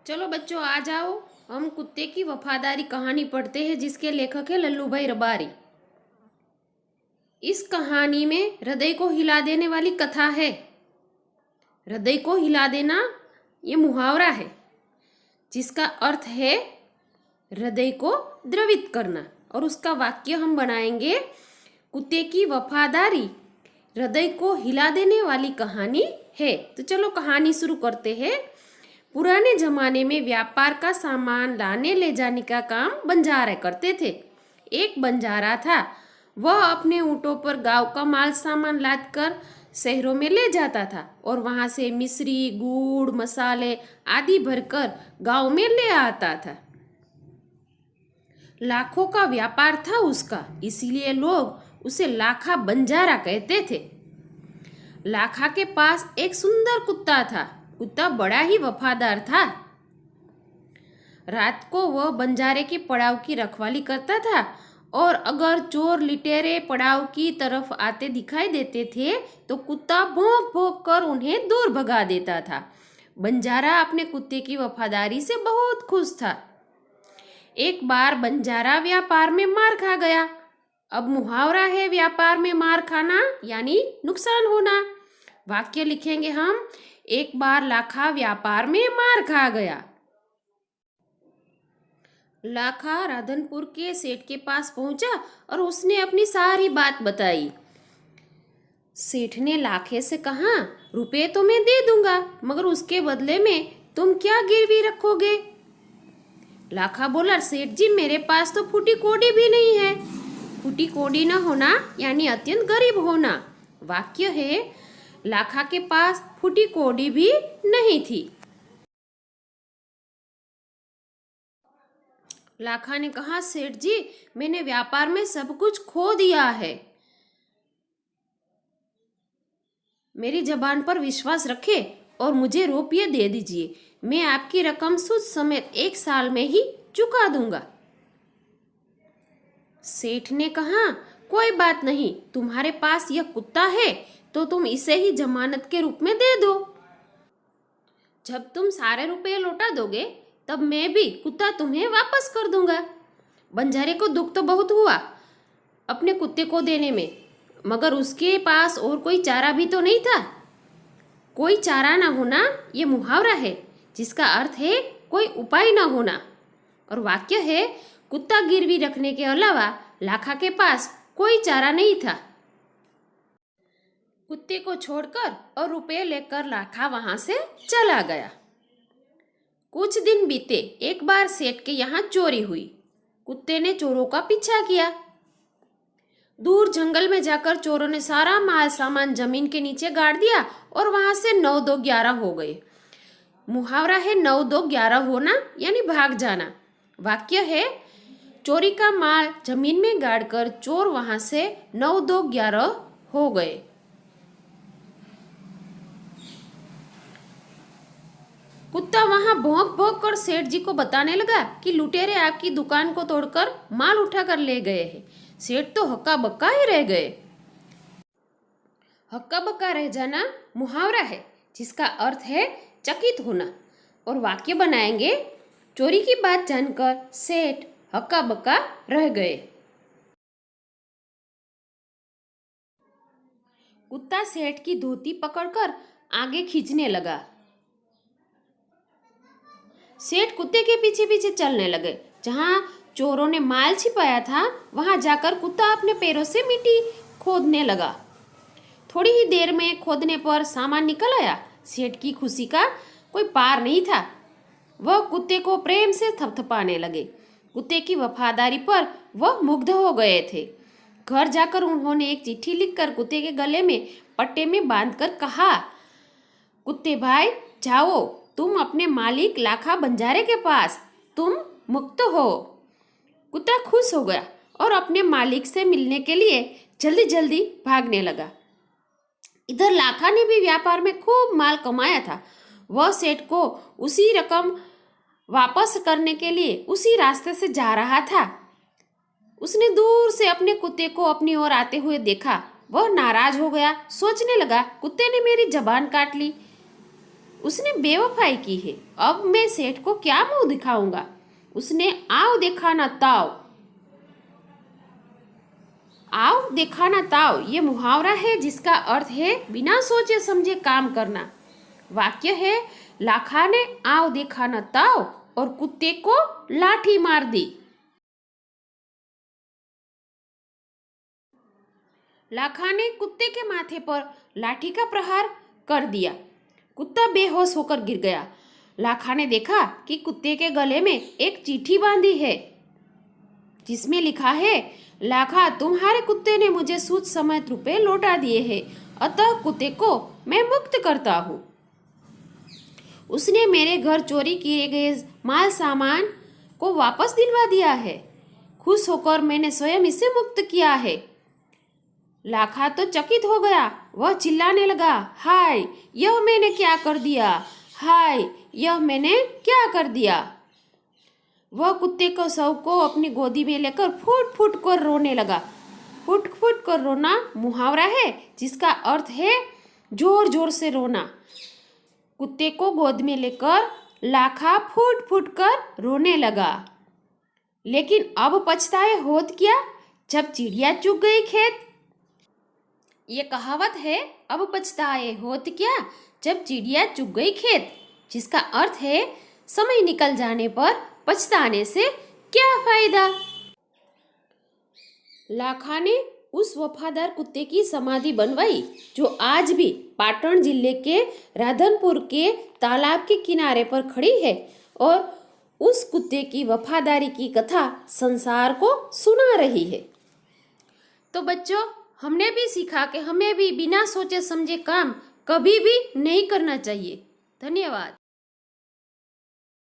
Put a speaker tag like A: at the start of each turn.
A: चलो बच्चों आ जाओ। हम कुत्ते की वफादारी कहानी पढ़ते हैं जिसके लेखक है लल्लू भाई रबारी। इस कहानी में हृदय को हिला देने वाली कथा है। हृदय को हिला देना ये मुहावरा है जिसका अर्थ है हृदय को द्रवित करना। और उसका वाक्य हम बनाएंगे, कुत्ते की वफादारी हृदय को हिला देने वाली कहानी है। तो चलो कहानी शुरू करते हैं। पुराने जमाने में व्यापार का सामान लाने ले जाने का काम बंजारे करते थे। एक बंजारा था, वह अपने ऊँटों पर गांव का माल सामान लाद कर शहरों में ले जाता था और वहां से मिश्री, गुड़, मसाले आदि भरकर गांव में ले आता था। लाखों का व्यापार था उसका, इसीलिए लोग उसे लाखा बंजारा कहते थे। लाखा के पास एक सुंदर कुत्ता था। कुत्ता बड़ा ही वफादार था। रात को वह बंजारे के पड़ाव की रखवाली करता था और अगर चोर लिटेरे पड़ाव की तरफ आते दिखाई देते थे तो कुत्ता भौंक भौंक कर उन्हें दूर भगा देता था। बंजारा अपने कुत्ते की वफादारी से बहुत खुश था। एक बार बंजारा व्यापार में मार खा गया। अब मुहावरा है व्यापार में मार खाना यानी नुकसान होना। वाक्य लिखेंगे हम, एक बार लाखा व्यापार में मार खा गया। लाखा राधनपुर के सेठ के पास पहुंचा और उसने अपनी सारी बात बताई। सेठ ने लाखे से कहा, रुपए तो मैं दे दूंगा, मगर उसके बदले में तुम क्या गिरवी रखोगे? लाखा बोला, सेठ जी मेरे पास तो फूटी कोड़ी भी नहीं है। फूटी कोड़ी न होना यानी अत्यंत गरीब होना। वाक्य है, लाखा के पास फूटी कोड़ी भी नहीं थी। लाखा ने कहा, सेठ जी मैंने व्यापार में सब कुछ खो दिया है। मेरी जबान पर विश्वास रखे और मुझे रुपये दे दीजिए। मैं आपकी रकम सूद समेत 1 साल में ही चुका दूंगा। सेठ ने कहा, कोई बात नहीं, तुम्हारे पास यह कुत्ता है तो तुम इसे ही जमानत के रूप में दे दो। जब तुम सारे रुपए लौटा दोगे तब मैं भी कुत्ता तुम्हें वापस कर दूंगा। बंजारे को दुख तो बहुत हुआ अपने कुत्ते को देने में, मगर उसके पास और कोई चारा भी तो नहीं था। कोई चारा ना होना ये मुहावरा है जिसका अर्थ है कोई उपाय ना होना। और वाक्य है, कुत्ता गिरवी रखने के अलावा लाखा के पास कोई चारा नहीं था। कुत्ते को छोड़कर और रुपये लेकर लाखा वहां से चला गया। कुछ दिन बीते। एक बार सेठ के यहाँ चोरी हुई। कुत्ते ने चोरों का पीछा किया। दूर जंगल में जाकर चोरों ने सारा माल सामान जमीन के नीचे गाड़ दिया और वहां से 9 2 11 हो गए। मुहावरा है 9 2 11 होना यानी भाग जाना। वाक्य है, चोरी का माल जमीन में गाड़कर चोर वहां से 9 2 11 हो गए। कुत्ता वहां भौंक भौंक कर सेठ जी को बताने लगा कि लुटेरे आपकी दुकान को तोड़कर माल उठाकर ले गए हैं। सेठ तो हक्का बक्का ही रह गए। हक्का बक्का रह जाना मुहावरा है जिसका अर्थ है चकित होना। और वाक्य बनाएंगे, चोरी की बात जानकर सेठ हक्का बक्का रह गए। कुत्ता सेठ की धोती पकड़कर आगे खींचने लगा। सेठ कुत्ते के पीछे पीछे चलने लगे। जहां चोरों ने माल छिपाया था वहां जाकर कुत्ता अपने पैरों से मिट्टी खोदने लगा। थोड़ी ही देर में खोदने पर सामान निकल आया। सेठ की खुशी का कोई पार नहीं था। वह कुत्ते को प्रेम से थपथपाने लगे। कुत्ते की वफादारी पर वह मुग्ध हो गए थे। घर जाकर उन्होंने एक चिट्ठी लिखकर कुत्ते के गले में पट्टे में बांधकर कहा, कुत्ते भाई जाओ, तुम अपने मालिक लाखा बंजारे के पास, तुम मुक्त हो। कुत्ता खुश हो गया और अपने मालिक से मिलने के लिए जल्दी जल्दी भागने लगा। इधर लाखा ने भी व्यापार में खूब माल कमाया था। वह सेठ को उसी रकम वापस करने के लिए उसी रास्ते से जा रहा था। उसने दूर से अपने कुत्ते को अपनी ओर आते हुए देखा। वह नाराज हो गया। सोचने लगा, कुत्ते ने मेरी जबान काट ली। उसने बेवफाई की है। अब मैं सेठ को क्या मुंह दिखाऊंगा। उसने आओ देखा ना ताव, आओ देखा ना ताव ये मुहावरा है जिसका अर्थ है बिना सोचे समझे काम करना। वाक्य है लाखा ने आओ देखा न ताव और कुत्ते को लाठी मार दी। लाखा ने कुत्ते के माथे पर लाठी का प्रहार कर दिया। कुत्ता बेहोश होकर गिर गया। लाखा ने देखा कि कुत्ते के गले में एक चिट्ठी बांधी है जिसमें लिखा है, लाखा तुम्हारे कुत्ते ने मुझे सूद समेत रुपए लौटा दिए हैं, अतः कुत्ते को मैं मुक्त करता हूँ। उसने मेरे घर चोरी किए गए माल सामान को वापस दिलवा दिया है। खुश होकर मैंने स्वयं इसे मुक्त किया है। लाखा तो चकित हो गया। वह चिल्लाने लगा, हाय यह मैंने क्या कर दिया, हाय यह मैंने क्या कर दिया। वह कुत्ते को शव को अपनी गोदी में लेकर फूट फूट कर रोने लगा। फूट फूट कर रोना मुहावरा है जिसका अर्थ है जोर जोर से रोना। कुत्ते को गोद में लेकर लाखा फूट फूट कर रोने लगा। लेकिन अब पछताए होत क्या जब चिड़िया चुग गई खेत। ये कहावत है, अब पछताए होत क्या जब चिड़िया चुग गई खेत, जिसका अर्थ है समय निकल जाने पर पछताने से क्या फायदा। लाखा ने उस वफादार कुत्ते की समाधि बनवाई जो आज भी पाटन जिले के राधनपुर के तालाब के किनारे पर खड़ी है और उस कुत्ते की वफादारी की कथा संसार को सुना रही है। तो बच्चों, हमने भी सीखा कि हमें भी बिना सोचे समझे काम कभी भी नहीं करना चाहिए। धन्यवाद।